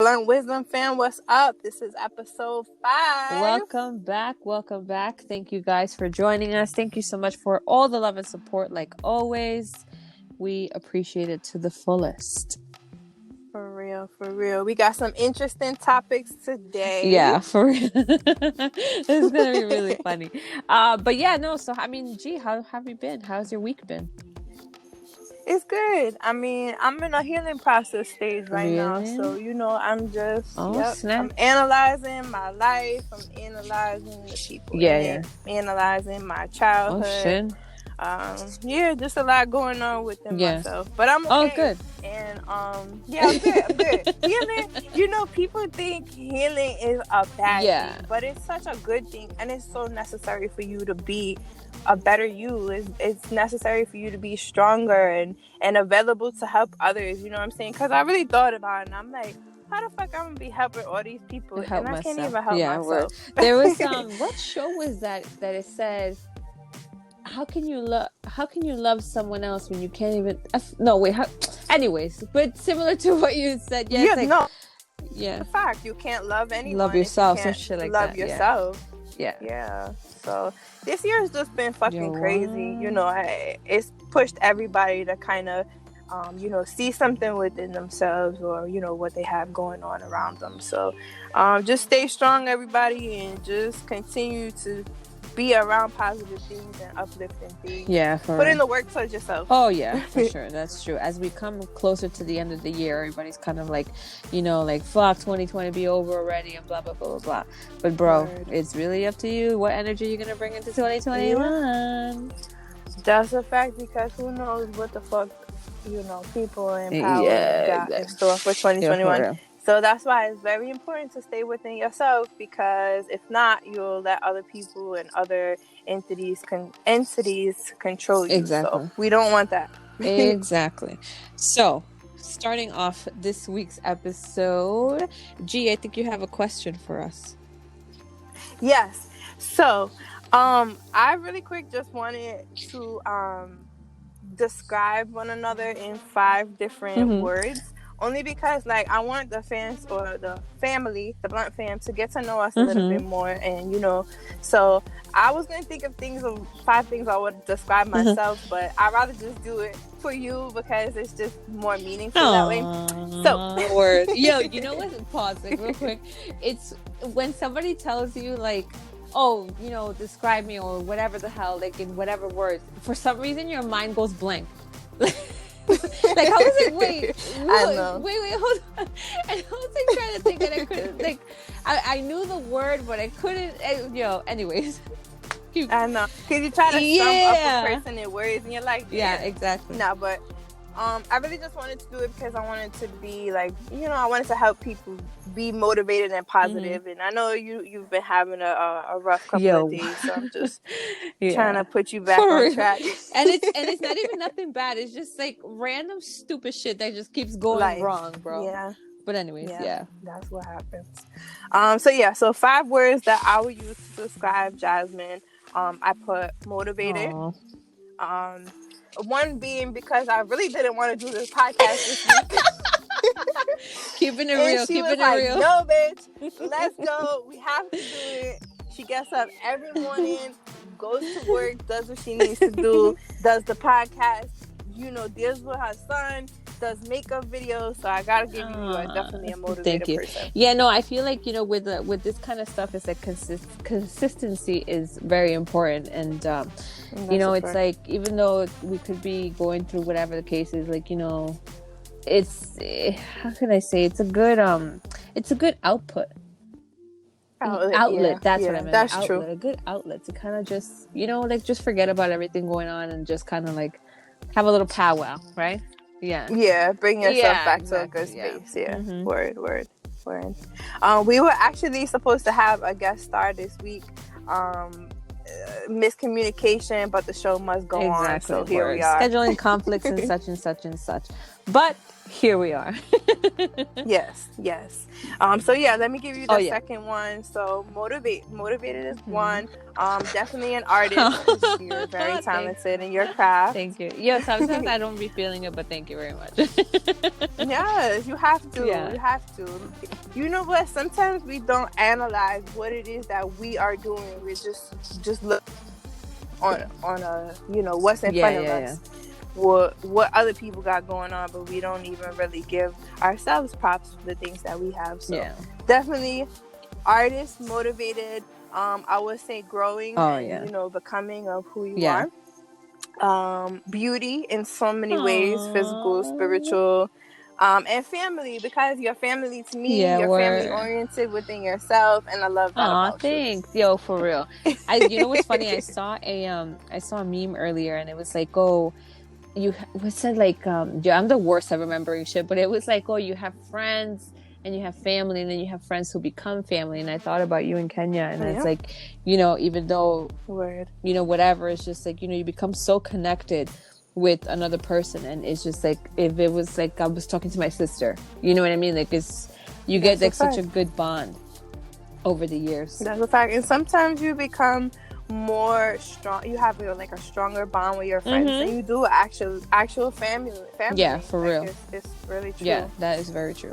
Learn Wisdom fam, what's up? This is episode 5. Welcome back. Thank you guys for joining us. Thank you so much for all the love and support, like always. We appreciate it to the fullest. For real. We got some interesting topics today. Yeah, for real. It's gonna be really funny. But yeah, no, so I mean, G, how have you been? How's your week been? It's good. I mean, I'm in a healing process stage right now. Really? So, I'm just snap. I'm analyzing my life. I'm analyzing the people in it. Analyzing my childhood. Oh shit. Just a lot going on within myself. But I'm okay. Oh, good. And I'm good. Healing, people think healing is a bad thing, but it's such a good thing, and it's so necessary for you to be a better you. It's necessary for you to be stronger and available to help others. You know what I'm saying? Because I really thought about it, and I'm like, how the fuck I'm gonna be helping all these people and I can't even help myself? There was what show was that it said, how can you love someone else when you can't even anyways, but similar to what you said. The fact you can't love anyone, love yourself, some shit like that. Love yourself. Yeah. So this year has just been fucking crazy. It's pushed everybody to kind of see something within themselves, or what they have going on around them. So just stay strong, everybody, and just continue to be around positive things and uplifting things. Put in the work towards yourself. Oh yeah, for sure. That's true. As we come closer to the end of the year, everybody's kind of like, fuck 2020 be over already and blah blah blah blah blah. But bro, it's really up to you what energy you're gonna bring into 2021. That's a fact, because who knows what the fuck people in power got in store for 2021. So that's why it's very important to stay within yourself, because if not, you'll let other people and other entities control you. Exactly. So we don't want that. Exactly. So, starting off this week's episode, G, I think you have a question for us. Yes. So, I really quick just wanted to describe one another in 5 different words. Only because, I want the fans or the family, the Blunt fam, to get to know us a little bit more. And, so I was going to think of 5 things I would describe myself, but I'd rather just do it for you because it's just more meaningful that way. So, word. Yo, you know what? Pause, real quick. It's when somebody tells you, describe me or whatever the hell, in whatever words, for some reason your mind goes blank. I was like, wait, hold on. And I was trying to think, and I couldn't, I knew the word, but I couldn't, anyways. I know, because you try to sum up a person in words, and you're like, exactly. No, but I really just wanted to do it because I wanted to be I wanted to help people be motivated and positive. And I know you've been having a rough couple of days, so I'm just trying to put you back on track. And it's not even nothing bad. It's just random stupid shit that just keeps going wrong, bro. Yeah. But anyways, that's what happens. So 5 words that I would use to describe Jazmine. I put motivated. One being because I really didn't want to do this podcast this week. Keeping it real. Real. No, bitch. Let's go. We have to do it. She gets up every morning, goes to work, does what she needs to do, does the podcast, deals with her son, does makeup videos. So I gotta give you definitely a motivated person. Yeah, no, I feel like with this kind of stuff, it's consistency is very important, and it's even though we could be going through whatever the case is, it's how can I say, it's a good output. Outlet. That's what I meant. That's outlet, true. A good outlet to kind of just just forget about everything going on and just kind of have a little powwow, right? Bring yourself back to a good space. Word. We were actually supposed to have a guest star this week. Miscommunication, but the show must go on, so here we are. Scheduling conflicts and such and such and such. But here we are. Yes. So yeah, let me give you the second one. So motivated is one. Definitely an artist. You're very talented in your craft. Thank you. Yeah, sometimes I don't be feeling it, but thank you very much. Yes, you have to. Yeah. You have to. You know what? Sometimes we don't analyze what it is that we are doing. We just look on a what's in front of us. What other people got going on, but we don't even really give ourselves props for the things that we have. So definitely artist, motivated, I would say growing and becoming of who you are. Beauty in so many ways, physical, spiritual, and family, because your family to me, you're family oriented within yourself, and I love that about thanks. Yo, for real. You know what's funny? I saw a meme earlier, and it was like, oh, it said like, I'm the worst at remembering shit, but it was like, oh, you have friends and you have family, and then you have friends who become family. And I thought about you in Kenya, and it's like, even though, whatever, it's just like, you become so connected with another person, and it's just like, if it was like I was talking to my sister, you know what I mean? Like, you get like such a good bond over the years. That's a fact. And sometimes you become more strong. You have like a stronger bond with your friends than you do actual family. Yeah, for real. It's really true. Yeah, that is very true.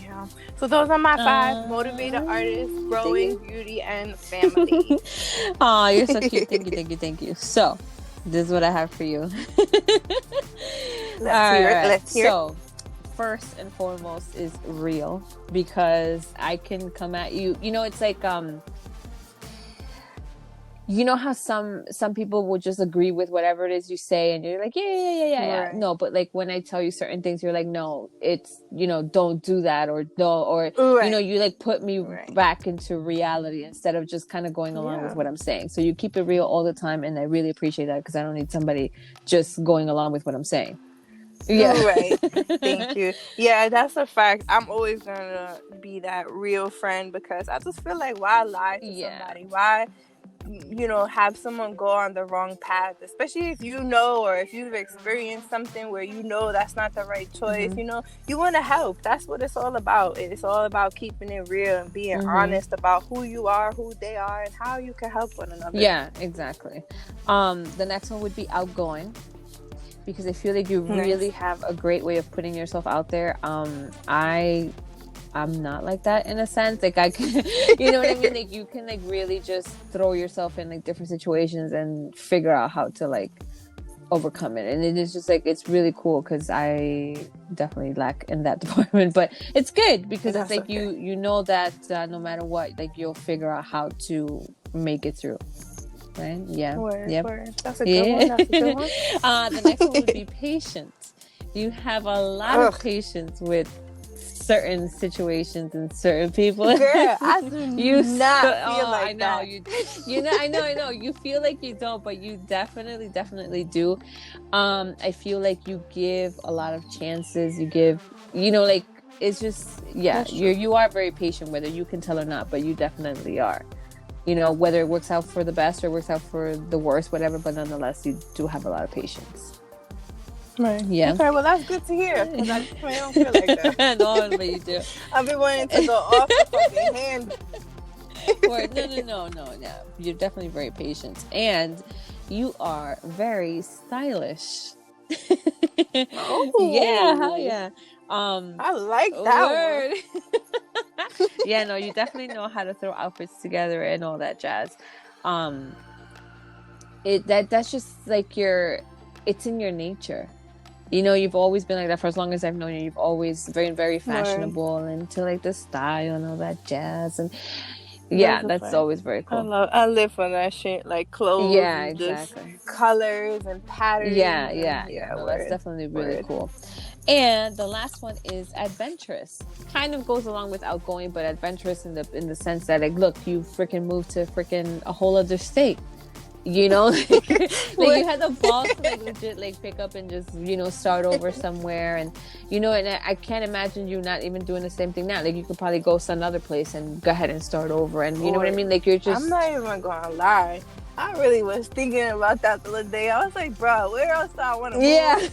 Yeah. So those are my 5: motivated, artist, growing, beauty, and family. Oh, you're so cute. Thank you. So this is what I have for you. Let's hear it. So first and foremost is real, because I can come at you. It's like, you know how some people will just agree with whatever it is you say, and you're like, yeah. Right. No, but like when I tell you certain things, you're like, no, it's, don't do that, or no, or, you like put me back into reality instead of just kind of going along with what I'm saying. So you keep it real all the time, and I really appreciate that, because I don't need somebody just going along with what I'm saying. Yeah. Right. Thank you. Yeah, that's a fact. I'm always gonna be that real friend, because I just feel like, why lie to somebody? Why, have someone go on the wrong path, especially if or if you've experienced something where that's not the right choice. You want to help. That's what it's all about. It's all about keeping it real and being honest about who you are, who they are, and how you can help one another. Yeah, exactly. The next one would be outgoing, because I feel like you really have a great way of putting yourself out there. I'm not like that, in a sense. Like, I can, you know what I mean? Like, you can like really just throw yourself in like different situations and figure out how to like overcome it. And it is just like, it's really cool, because I definitely lack in that department, but it's good, because it's like, you know that no matter what, like, you'll figure out how to make it through. Right? Yeah. Word. That's a good one. The next one would be patient. You have a lot of patience with certain situations and certain people. Girl, I do not feel like I know that. I know. You feel like you don't, but you definitely do. I feel like you give a lot of chances. You give, like, it's just, you are very patient, whether you can tell or not, but you definitely are. Whether it works out for the best or works out for the worst, whatever, but nonetheless, you do have a lot of patience. Right. Yeah. Okay, well, that's good to hear, because I don't feel like that. No, but you do. I've been wanting to go off the fucking hand. No. You're definitely very patient, and you are very stylish. Oh. Yeah, hell yeah. I like that word. Yeah, no, you definitely know how to throw outfits together and all that jazz. That's just like it's in your nature. You've always been like that for as long as I've known you. You've always been very fashionable and into like the style and all that jazz, and that's always very cool. I live for that shit, like clothes. Yeah, exactly. Colors and patterns. Yeah. No, that's definitely really cool. And the last one is adventurous. Kind of goes along with outgoing, but adventurous in the sense that, like, look, you freaking moved to freaking a whole other state. Like you had the balls to like legit like pick up and just start over somewhere, and and I can't imagine you not even doing the same thing now. Like, you could probably go to another place and go ahead and start over, and you know what I mean. Like, you're just. I'm not even gonna lie. I really was thinking about that the other day. I was like, bro, where else do I want to move?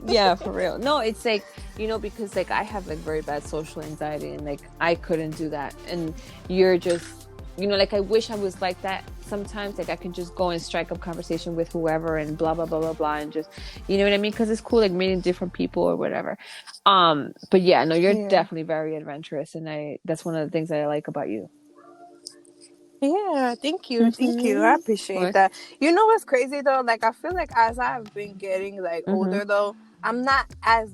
Yeah, for real. No, it's like, because like I have like very bad social anxiety, and like I couldn't do that. And you're just, like I wish I was like that sometimes. Like I can just go and strike up conversation with whoever and blah, blah, blah, blah, blah. And just, you know what I mean? Because it's cool, like meeting different people or whatever. But yeah, no, you're definitely very adventurous. And that's one of the things that I like about you. Yeah, thank you. Thank you. I appreciate that. You know what's crazy though? Like I feel like as I've been getting like older though, I'm not as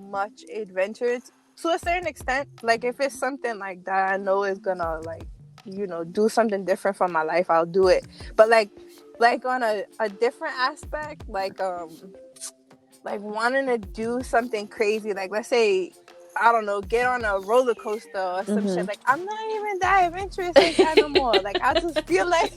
much adventurous to a certain extent. Like if it's something like that I know is gonna like, do something different from my life, I'll do it. But like on a different aspect, like wanting to do something crazy, like let's say, I don't know, get on a roller coaster or some shit. Like, I'm not even that adventurous like that no more. Like, I just feel like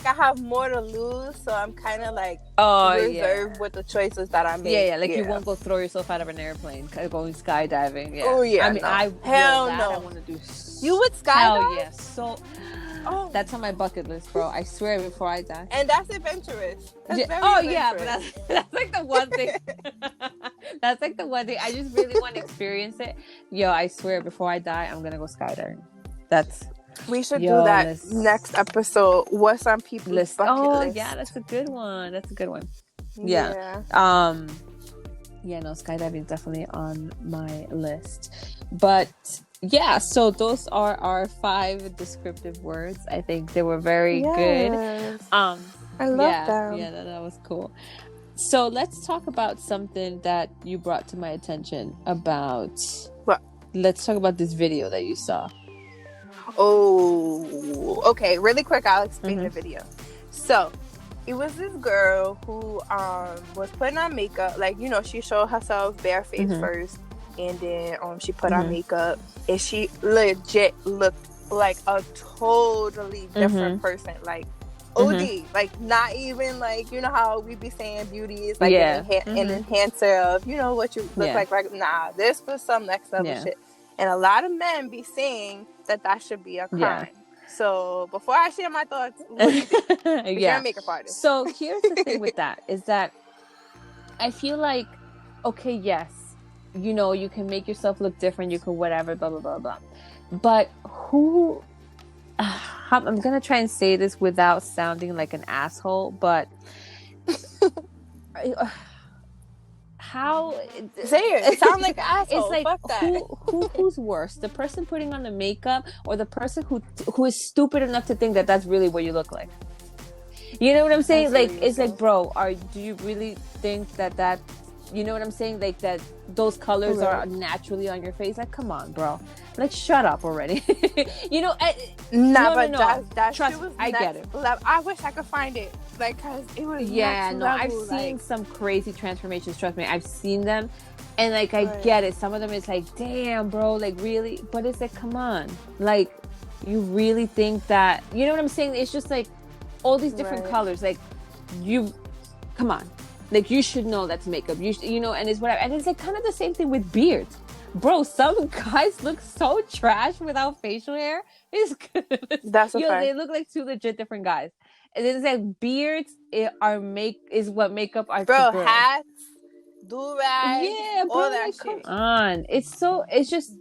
I have more to lose, so I'm kind of like reserved with the choices that I make. Yeah. Like you won't go throw yourself out of an airplane, going skydiving. Yeah. Oh yeah. I mean, hell no. I want to do. You would skydive? Hell yeah. So. Oh. That's on my bucket list, bro. I swear, before I die. And that's adventurous. That's very adventurous. Yeah, but that's like the one thing. That's like the one thing. I just really want to experience it. Yo, I swear, before I die, I'm gonna go skydiving. We should do that next episode. What's on people's bucket list? Oh yeah, that's a good one. Yeah. Yeah, no, skydiving is definitely on my list. But yeah, so those are our 5 descriptive words. I think they were very good. I love them. Yeah, that was cool. So let's talk about something that you brought to my attention about. What? Let's talk about this video that you saw. Oh, okay. Really quick, I'll explain the video. So it was this girl who was putting on makeup. Like, she showed herself barefaced first, and then she put on makeup, and she legit looked like a totally different person. Like OD, like not even like, how we be saying beauty is like an enhancer of what you look like. Right? Nah, this was some next level shit. And a lot of men be saying that should be a crime. Yeah. So before I share my thoughts, what do you think? You're a makeup artist. So here's the thing with that, is that I feel like, okay, yes, you can make yourself look different, you can whatever, blah, blah, blah, blah. But who... I'm going to try and say this without sounding like an asshole, but... How say it sound like an asshole. It's like, fuck that. Who's worse, the person putting on the makeup or the person who is stupid enough to think that that's really what you look like? You know what I'm saying? Like, it's like, bro, do you really think that you know what I'm saying? Like that those colors are naturally on your face? Like, come on, bro. Like, shut up already. No. That trust me, I get it. I wish I could find it. Like, cause it was I've seen some crazy transformations. Trust me, I've seen them, and like I get it. Some of them it's like, damn, bro, like really. But it's like, come on, like you really think that? You know what I'm saying? It's just like all these different colors. Like come on, like you should know that's makeup. And it's whatever. And it's like kind of the same thing with beards. Bro, some guys look so trash without facial hair. It's good. That's a fact. They look like 2 legit different guys. And then it's like beards is what makeup are. Bro, hats, do-rags, all bro, that like, shit. Come on. It's just,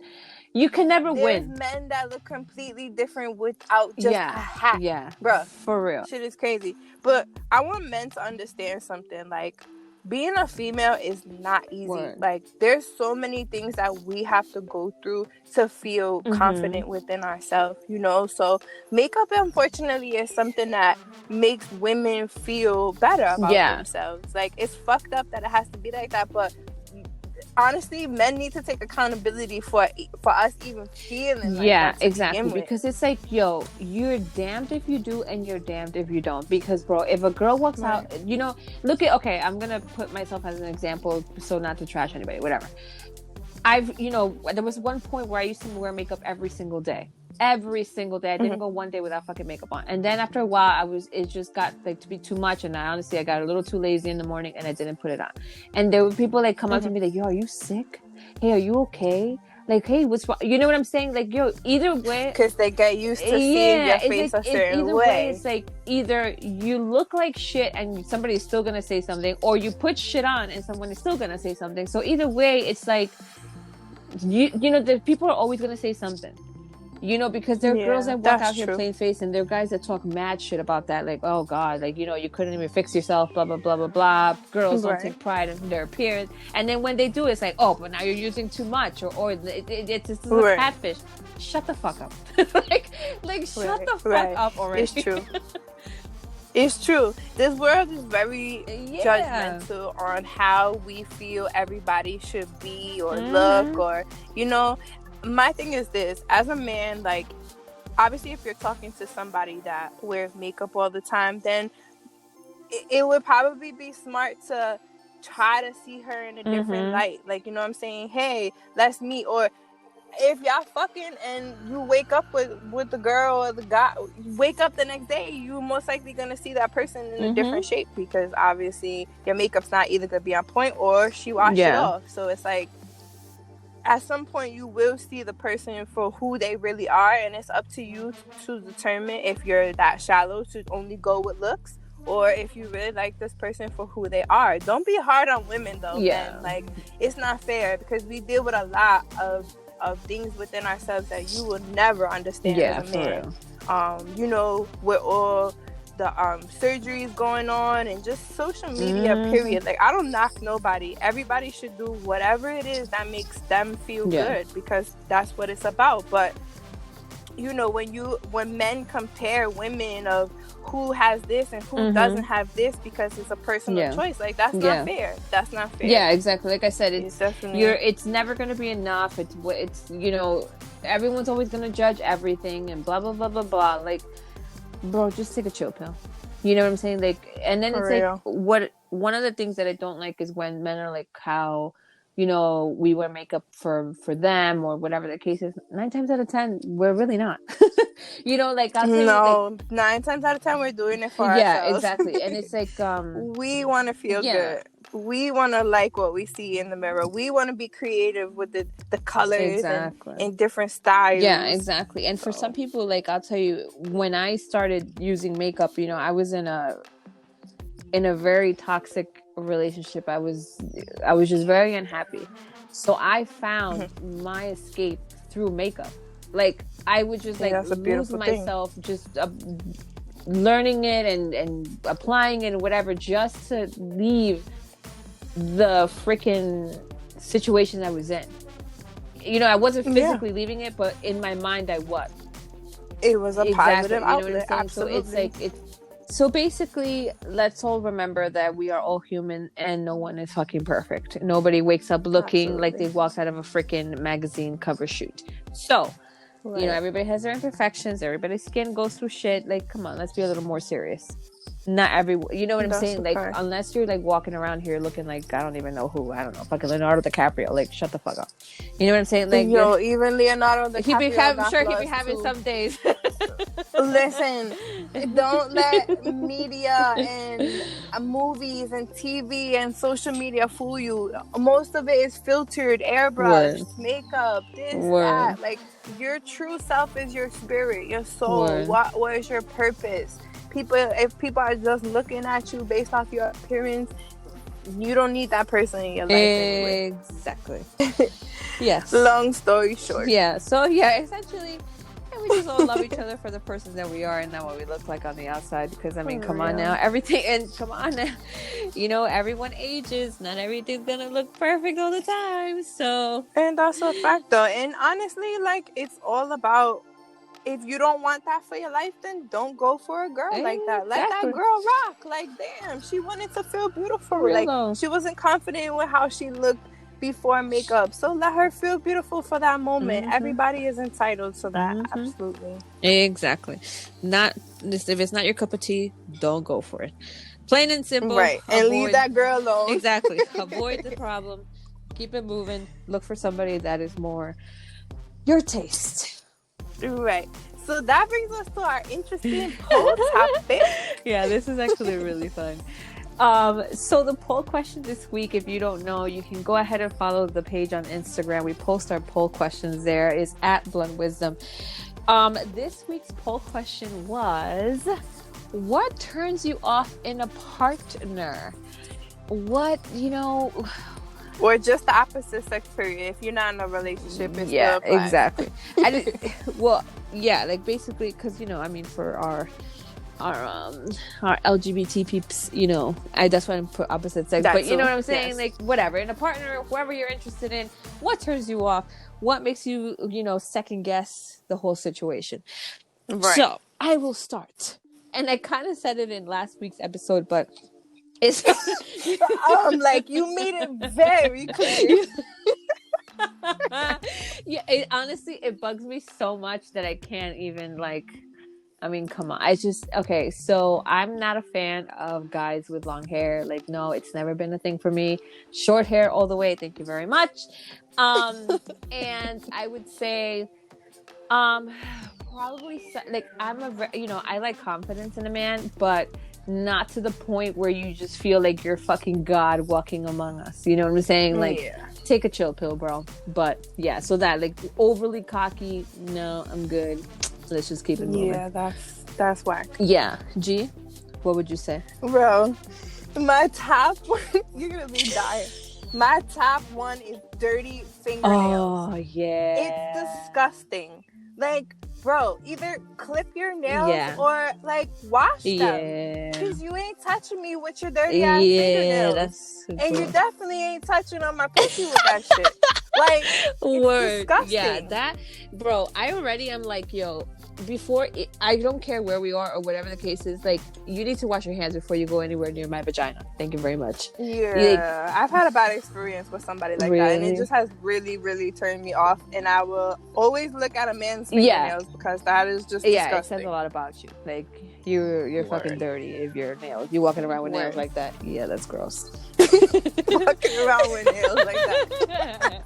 you can never win. There's men that look completely different without just a hat. Yeah. Bro. For real. Shit is crazy. But I want men to understand something. Like, being a female is not easy. Like, there's so many things that we have to go through to feel confident within ourselves, So makeup, unfortunately, is something that makes women feel better about themselves. Like, it's fucked up that it has to be like that, but honestly, men need to take accountability for us even feeling like that exactly, because it's like, yo, you're damned if you do and you're damned if you don't. Because, bro, if a girl walks out, I'm gonna put myself as an example, so not to trash anybody, whatever. There was one point where I used to wear makeup every single day. I didn't go one day without fucking makeup on. And then after a while, it just got like to be too much. And I got a little too lazy in the morning and I didn't put it on. And there were people like come up to me like, yo, are you sick? Hey, are you okay? Like, hey, what's wrong? You know what I'm saying? Like, yo, either way, because they get used to seeing your face a certain either way. It's like either you look like shit and somebody's still gonna say something, or you put shit on and someone is still gonna say something. So either way, it's like you know, the people are always gonna say something. You know, because there are girls that walk out here plain face, and there are guys that talk mad shit about that. Like, oh God, like, you know, you couldn't even fix yourself, blah, blah, blah, blah, blah. Girls don't take pride in their appearance. And then when they do, it's like, oh, but now you're using too much, or it's just a catfish. Shut the fuck up. like, shut the fuck up already. It's true. It's true. This world is very judgmental on how we feel everybody should be or look, or, you know. My thing is this, as a man, like, obviously if you're talking to somebody that wears makeup all the time, then it would probably be smart to try to see her in a different light. Like, you know what I'm saying? Hey, let's meet. Or if y'all fucking and you wake up with the girl or the guy, wake up the next day, you're most likely going to see that person in a different shape, because obviously your makeup's not either going to be on point or she washed it off. So it's like, at some point you will see the person for who they really are, and it's up to you to determine if you're that shallow to only go with looks, or if you really like this person for who they are. Don't be hard on women though, man. Like, it's not fair, because we deal with a lot of things within ourselves that you will never understand as a man. You know, with all the surgeries going on and just social media period. Like, I don't knock nobody. Everybody should do whatever it is that makes them feel good, because that's what it's about. But you know, when men compare women of who has this and who doesn't have this because it's a personal choice, like, that's not fair. That's not fair. Yeah, exactly. Like I said, it's never going to be enough. It's you know, everyone's always going to judge everything and blah blah blah blah blah. Like, bro, just take a chill pill. You know what I'm saying? Like, and then it's like, one of the things that I don't like is when men are like, how, you know, we wear makeup for them or whatever the case is. 9 times out of 10, we're really not. You know, like, I'll tell you, like, 9 times out of 10, we're doing it for ourselves. Yeah, exactly. And it's like, we want to feel good. We want to like what we see in the mirror. We want to be creative with the colors and different styles. Yeah, exactly. And for some people, like, I'll tell you, when I started using makeup, you know, I was in a very toxic relationship. I was just very unhappy. So I found my escape through makeup. Like, I would just like lose myself, just learning it and applying it and whatever, just to leave the freaking situation I was in. You know, I wasn't physically leaving it, but in my mind I was. It was a positive outlet. You know what I'm saying? So it's like, so basically, let's all remember that we are all human and no one is fucking perfect. Nobody wakes up looking like they walked out of a freaking magazine cover shoot. So, you know, everybody has their imperfections. Everybody's skin goes through shit. Like, come on, let's be a little more serious. Not everyone, you know what I'm saying? Like, unless you're like walking around here looking like, I don't even know who, I don't know, fucking Leonardo DiCaprio. Like, shut the fuck up. You know what I'm saying? Like, yo, even Leonardo DiCaprio, I'm sure he be having some days. Listen, don't let media and movies and TV and social media fool you. Most of it is filtered, airbrushed, makeup, this, that. Like, your true self is your spirit, your soul. What is your purpose? If people are just looking at you based off your appearance, you don't need that person in your life anyway. Exactly. Yes. Long story short. Yeah. So yeah, essentially, we just all love each other for the person that we are and not what we look like on the outside. Because I mean, come on now, you know, everyone ages. Not everything's gonna look perfect all the time. So, and that's a fact, though. And honestly, like, it's all about, if you don't want that for your life, then don't go for a girl like that. Let that girl rock. Like, damn, she wanted to feel beautiful. Like, she wasn't confident with how she looked before makeup. So let her feel beautiful for that moment. Everybody is entitled to that. Absolutely. Exactly. If it's not your cup of tea, don't go for it. Plain and simple. Right. And leave that girl alone. Exactly. Avoid the problem. Keep it moving. Look for somebody that is more your taste. Right. So that brings us to our interesting poll topic. Yeah, this is actually really fun. So the poll question this week, if you don't know, you can go ahead and follow the page on Instagram. We post our poll questions there. Is at Blunt Wisdom. This week's poll question was, what turns you off in a partner? What, or just the opposite sex, period. If you're not in a relationship, it's yeah, still exactly. Like basically, because for our LGBT peeps, that's why I put opposite sex. But you know what I'm saying? Yes. Like whatever, in a partner, whoever you're interested in, what turns you off? What makes you, second guess the whole situation? Right. So I will start, and I kind of said it in last week's episode, but it's like you made it very clear. Yeah, honestly, it bugs me so much that I can't even come on. Okay, so I'm not a fan of guys with long hair. Like, no, it's never been a thing for me. Short hair all the way. Thank you very much. And I would say, probably like I like confidence in a man, but not to the point where you just feel like you're fucking God walking among us. You know what I'm saying? Like, take a chill pill, bro. But yeah, so that like overly cocky, no, I'm good. Let's just keep it moving. Yeah, that's whack. Yeah. G, what would you say? Bro, my top one, you're gonna be dying. My top one is dirty fingernails. Oh, yeah. It's disgusting. Like, bro, either clip your nails or like wash them. Yeah. Because you ain't touching me with your dirty ass fingernails. That's super. And you definitely ain't touching on my pussy with that shit. Like, it's disgusting. Yeah, that, bro, I already am like, yo, I don't care where we are or whatever the case is, like, you need to wash your hands before you go anywhere near my vagina. Thank you very much. Yeah, I've had a bad experience with somebody like that, and it just has really, really turned me off, and I will always look at a man's fingernails because that is just disgusting. Yeah, it says a lot about you. Like, you're fucking dirty if you're nails. You walking around with nails like that. Yeah, that's gross. Walking around with nails like that.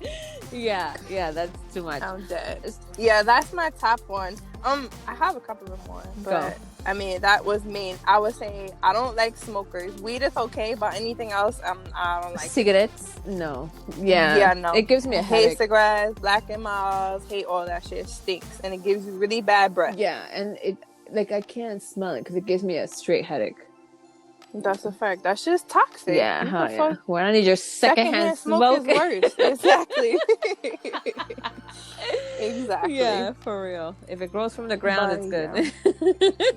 Yeah, that's too much. I'm dead. Yeah, that's my top one. I have a couple of more, but I mean, that was main. I would say I don't like smokers. Weed is okay, but anything else, I don't like. Cigarettes? No. Yeah, no. It gives me a headache. Hate cigarettes, black and miles, hate all that shit. It stinks, and it gives you really bad breath. Yeah, and it I can't smell it because it gives me a straight headache. That's a fact. That's just toxic. Yeah, Well, I need your secondhand smoke. Is worse. Exactly. Exactly. Yeah, for real. If it grows from the ground, it's good.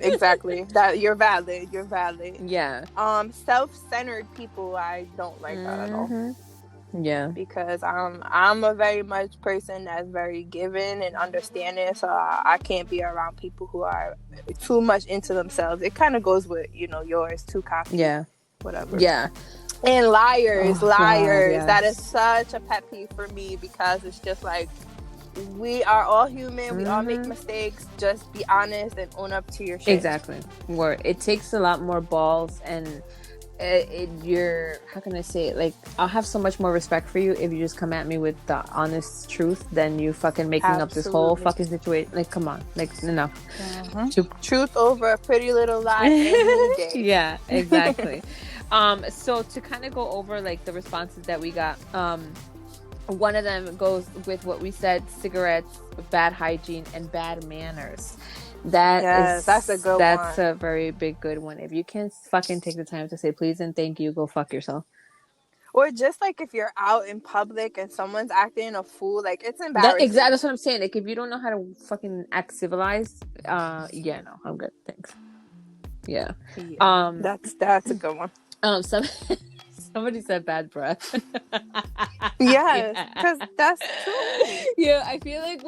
Exactly. That you're valid. Yeah. Self-centered people, I don't like that at all. Yeah. Because I'm a very much person that's very giving and understanding, so I can't be around people who are too much into themselves. It kind of goes with, yours, too cocky. Yeah. Whatever. Yeah. And liars. God, yes. That is such a pet peeve for me because it's just like, we are all human. We all make mistakes. Just be honest and own up to your shit. Exactly. Where it takes a lot more balls and you're, how can I say it? Like, I'll have so much more respect for you if you just come at me with the honest truth than you fucking making up this whole fucking situation. Like, come on. Like, no. Truth over a pretty little lie any day. Yeah, exactly. So to kind of go over like the responses that we got, one of them goes with what we said: cigarettes, bad hygiene, and bad manners. That's a good one. That's a very big good one. If you can't fucking take the time to say please and thank you, go fuck yourself. Or just like if you're out in public and someone's acting a fool, like it's embarrassing. Exactly, that's what I'm saying. Like if you don't know how to fucking act civilized, no, I'm good. Thanks. Yeah. That's a good one. Somebody said bad breath. Yes, because that's true. Yeah, I feel like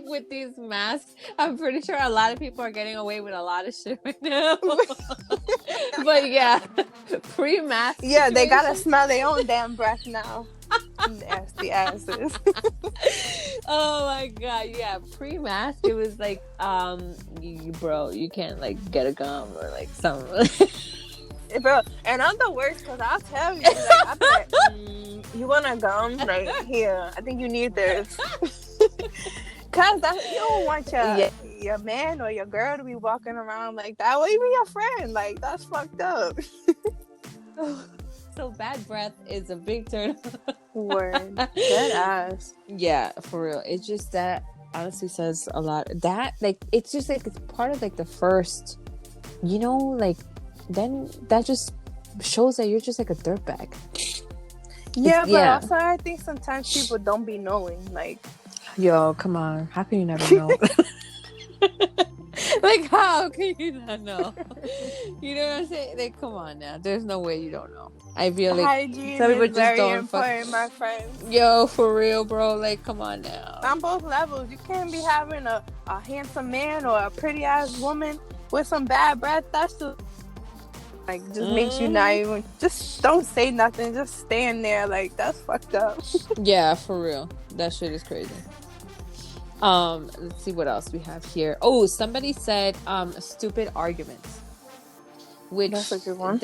with these masks, I'm pretty sure a lot of people are getting away with a lot of shit right now. But yeah, pre-mask. Yeah, they gotta smell their own damn breath now. Nasty asses. Oh my god, yeah, pre-mask it was like, bro, you can't like get a gum or like something. Bro, and I'm the worst because I'll tell you, like, I bet, you want a gum? Like, here, I think you need this. Because you don't want your man or your girl to be walking around like that, or even your friend. Like, that's fucked up. So bad breath is a big turn. Word. Dead ass. Yeah, for real. It's just that honestly says a lot. That, like, it's just like it's part of like the first, you know, like, then that just shows that you're just like a dirtbag. Yeah, but also I think sometimes people don't be knowing. Like, yo, come on, how can you never know? Like, how can you not know? You know what I'm saying? Like, come on now. There's no way you don't know. I feel like hygiene is very important, my friends. Yo, for real, bro. Like, come on now. On both levels. You can't be having a handsome man or a pretty ass woman with some bad breath. That's just like just makes you not even. Just don't say nothing. Just stand there. Like, that's fucked up. Yeah, for real. That shit is crazy. Let's see what else we have here. Oh, somebody said stupid arguments. Which that's a good one.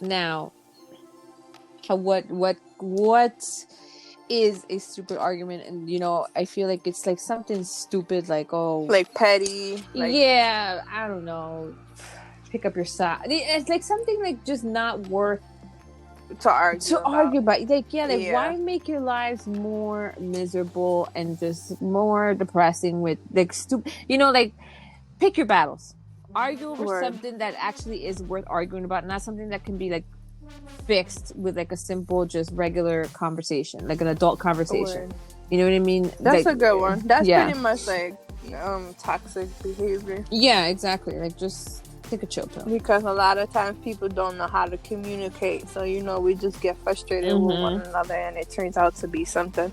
Now, what is a stupid argument? And you know, I feel like it's like something stupid, like like petty. Like, yeah, I don't know. Pick up your sock. It's like something like just not worth to argue about. Like, why make your lives more miserable and just more depressing with like stupid, you know, like pick your battles. Argue over something that actually is worth arguing about, not something that can be like fixed with like a simple, just regular conversation, like an adult conversation. You know what I mean? That's like, a good one. That's pretty much like toxic behavior. Yeah, exactly. Like, just take a chill pill. Because a lot of times people don't know how to communicate, so you know, we just get frustrated with one another, and it turns out to be something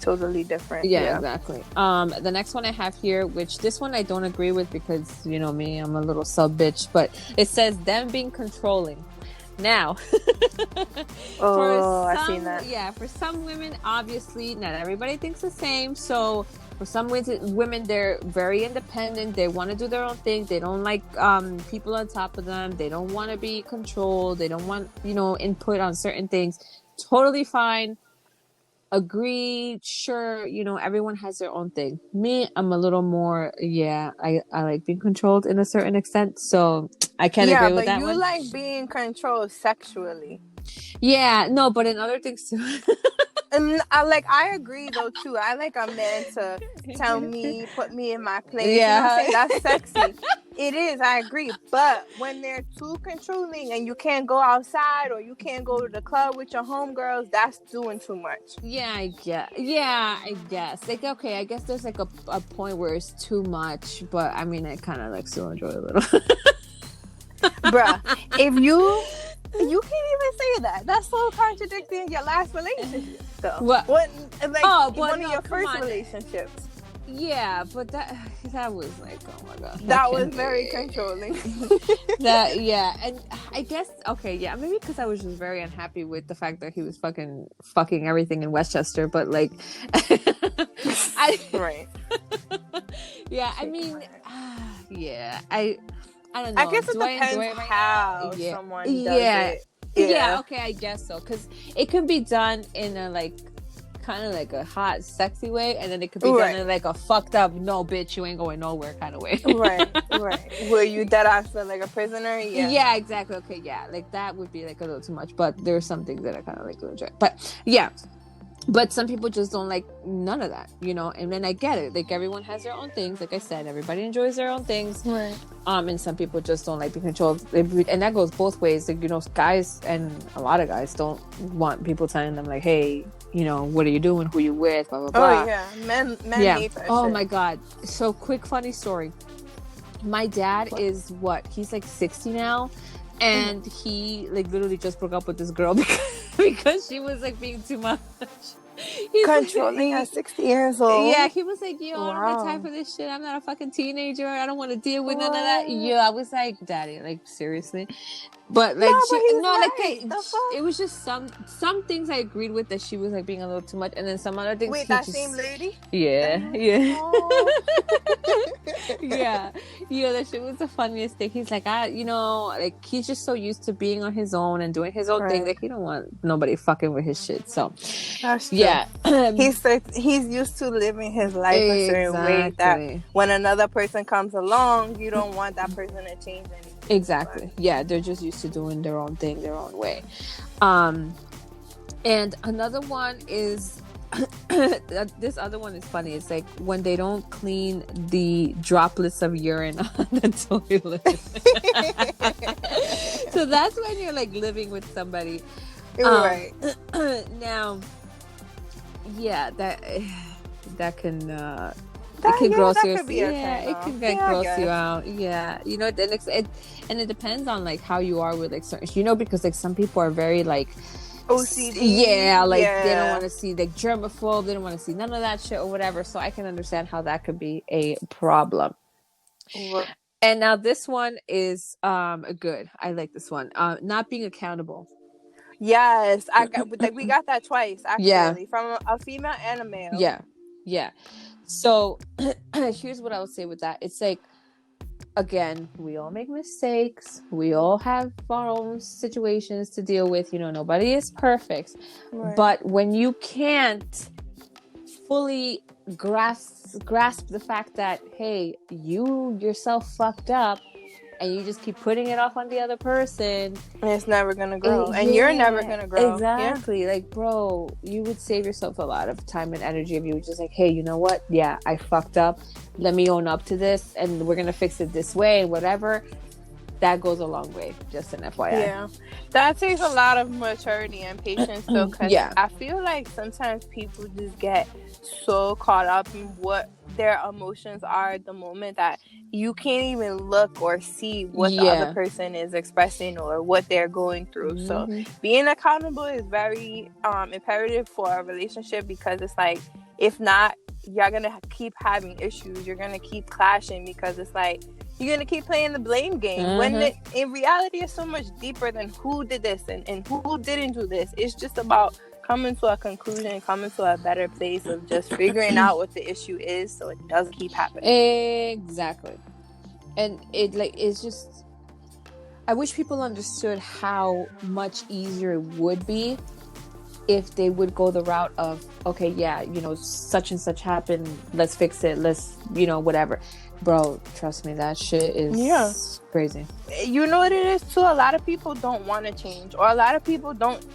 totally different. Yeah, exactly. The next one I have here, which this one I don't agree with because, you know me, I'm a little sub bitch, but it says them being controlling. Now, I've seen that. Yeah, for some women, obviously, not everybody thinks the same. So, for some women, they're very independent. They want to do their own thing. They don't like people on top of them. They don't want to be controlled. They don't want, you know, input on certain things. Totally fine. Agree. Sure. You know, everyone has their own thing. Me, I'm a little more, I like being controlled in a certain extent. So I can't agree with that one. Yeah, but you like being controlled sexually. Yeah, no, but in other things too. And I agree though too. I like a man to tell me, put me in my place. Yeah, you know, that's sexy. It is. I agree. But when they're too controlling and you can't go outside or you can't go to the club with your homegirls, that's doing too much. Yeah, I guess. Like, okay, I guess there's like a point where it's too much, but I mean, I kind of like still enjoy a little. Bruh, if you can't even say that. That's so contradicting your last relationship, though. What? One of your first relationships. Yeah, but that was like, oh my god, that was very controlling. And I guess maybe because I was just very unhappy with the fact that he was fucking everything in Westchester, but like, right. Yeah, I mean, I don't know. I guess it depends how someone does it. Yeah, okay, I guess so. Because it can be done in a like kind of like a hot, sexy way, and then it could be done in like a fucked up, no bitch, you ain't going nowhere kind of way. Right. Where you dead ass feel like a prisoner. Yeah, exactly. Okay, yeah, like that would be like a little too much. But there's some things that I kind of like to enjoy. But yeah. But some people just don't like none of that, you know, and then I get it. Like, everyone has their own things. Like I said, everybody enjoys their own things. Right. And some people just don't like being controlled. And that goes both ways. Like, you know, guys, and a lot of guys don't want people telling them, like, hey, you know, what are you doing? Who you with? Blah, blah, blah. Oh, yeah. Men hate that shit. My God. So, quick, funny story. My dad is he's like 60 now. And he like literally just broke up with this girl because she was like being too much. He's controlling at 60 years old. Yeah, he was like, yo, I don't have time for this shit. I'm not a fucking teenager. I don't want to deal with none of that. Yeah, I was like, Daddy, like, seriously. But like, it was just some things I agreed with that she was like being a little too much, and then some other things. Wait, that same lady? Yeah. That shit was the funniest thing. He's like, like he's just so used to being on his own and doing his own thing that he don't want nobody fucking with his shit. So, Yeah. He's used to living his life a certain way that when another person comes along, you don't want that person to change anything. Exactly. Yeah, they're just used to doing their own thing, their own way. And another one is this other one is funny. It's like when they don't clean the droplets of urine on the toilet. So that's when you're like living with somebody. Right. Now, yeah, that can it can gross you out. Yeah, it can gross you out. Yeah, you know, and it depends on like how you are with like certain, you know, because like some people are very like OCD. Yeah, like they don't want to see like germaphobe. They don't want to see none of that shit or whatever. So I can understand how that could be a problem. And now this one is good. I like this one. Not being accountable. Yes, we got that twice actually, from a female and a male. Yeah. So here's what I would say with that. It's like, again, we all make mistakes. We all have our own situations to deal with. You know, nobody is perfect. Right. But when you can't fully grasp the fact that, hey, you yourself fucked up, and you just keep putting it off on the other person, it's never gonna grow. And you're never gonna grow. Exactly. Yeah. Like, bro, you would save yourself a lot of time and energy if you were just like, hey, you know what? Yeah, I fucked up. Let me own up to this, and we're gonna fix it this way, whatever. That goes a long way. Just an FYI. Yeah, that takes a lot of maturity and patience, though. Because I feel like sometimes people just get so caught up in what their emotions are at the moment that you can't even look or see what the other person is expressing or what they're going through. So being accountable is very imperative for a relationship, because it's like, if not, you're gonna keep having issues. You're gonna keep clashing, because it's like you're gonna keep playing the blame game when in reality it's so much deeper than who did this and who didn't do this. It's just about coming to a conclusion, coming to a better place of just figuring out what the issue is, so it doesn't keep happening. Exactly. And it's just, I wish people understood how much easier it would be if they would go the route of, okay, yeah, you know, such and such happened, let's fix it, let's, you know, whatever. Bro, trust me, that shit is crazy. You know what it is too? A lot of people don't want to change, or a lot of people don't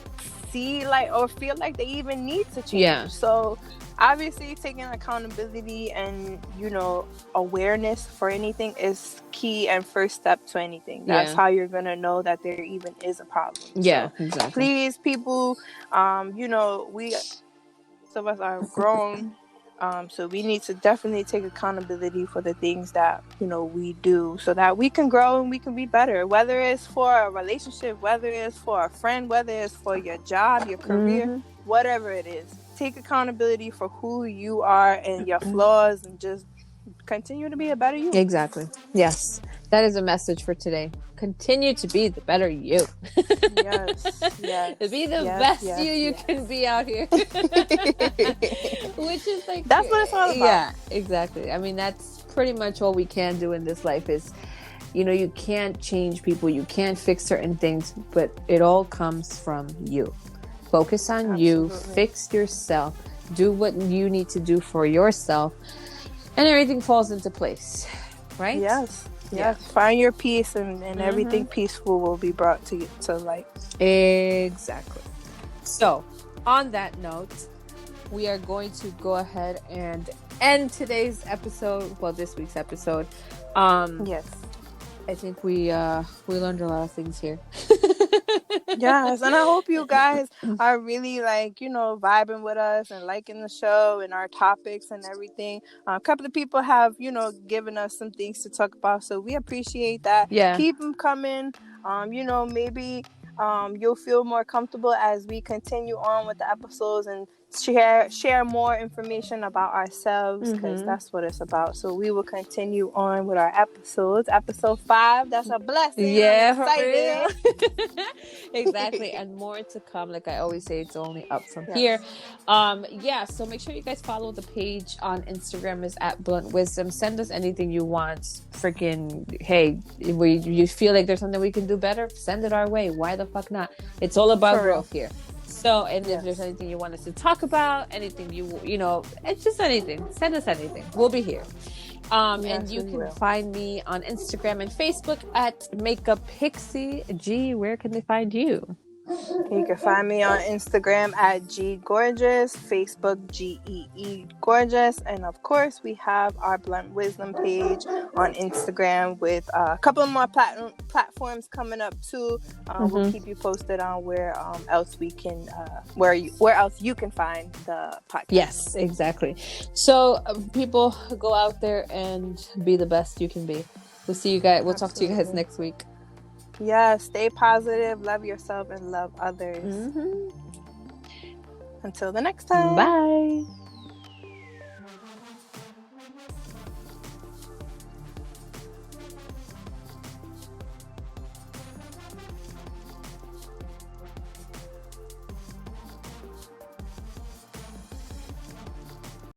see like or feel like they even need to change. Yeah. So obviously taking accountability and, you know, awareness for anything is key and first step to anything. That's how you're gonna know that there even is a problem. Yeah, so exactly. Please, people, you know, most of us are grown. So we need to definitely take accountability for the things that, you know, we do, so that we can grow and we can be better, whether it's for a relationship, whether it's for a friend, whether it's for your job, your career, whatever it is. Take accountability for who you are and your flaws, and just continue to be a better you. Exactly. Yes. That is a message for today. Continue to be the better you. Yes. Be the best you can be out here. Which is like, that's what it's all about. Yeah, exactly. I mean, that's pretty much all we can do in this life is, you know, you can't change people, you can't fix certain things, but it all comes from you. Focus on you, fix yourself, do what you need to do for yourself, and everything falls into place, right? Yes. Find your peace, and everything peaceful will be brought to light. Exactly. So, on that note, we are going to go ahead and end today's episode. Well, this week's episode. Yes. I think we learned a lot of things here. Yes, and I hope you guys are really, like, you know, vibing with us and liking the show and our topics and everything. A couple of people have, you know, given us some things to talk about, so we appreciate that. Keep them coming. You know, maybe you'll feel more comfortable as we continue on with the episodes and share more information about ourselves, because that's what it's about. So we will continue on with our episodes. Episode 5, that's a blessing. Yeah, I'm excited. Exactly. And more to come. Like I always say, it's only up from here. So make sure you guys follow the page on Instagram, is at Blunt Wisdom. Send us anything you want. Freaking, hey, you feel like there's something we can do better, send it our way. Why the fuck not? It's all about growth here. So, and if there's anything you want us to talk about, anything it's just anything, send us anything. We'll be here. And you can find me on Instagram and Facebook at Makeup Pixie. G, where can they find you? You can find me on Instagram at G Gorgeous, Facebook GEE Gorgeous, and of course we have our Blunt Wisdom page on Instagram with a couple more platforms coming up too. We'll keep you posted on where else we can where else you can find the podcast. Yes, exactly. So people, go out there and be the best you can be. We'll see you guys. We'll talk to you guys next week. Yeah, stay positive, love yourself, and love others. Until the next time. Bye.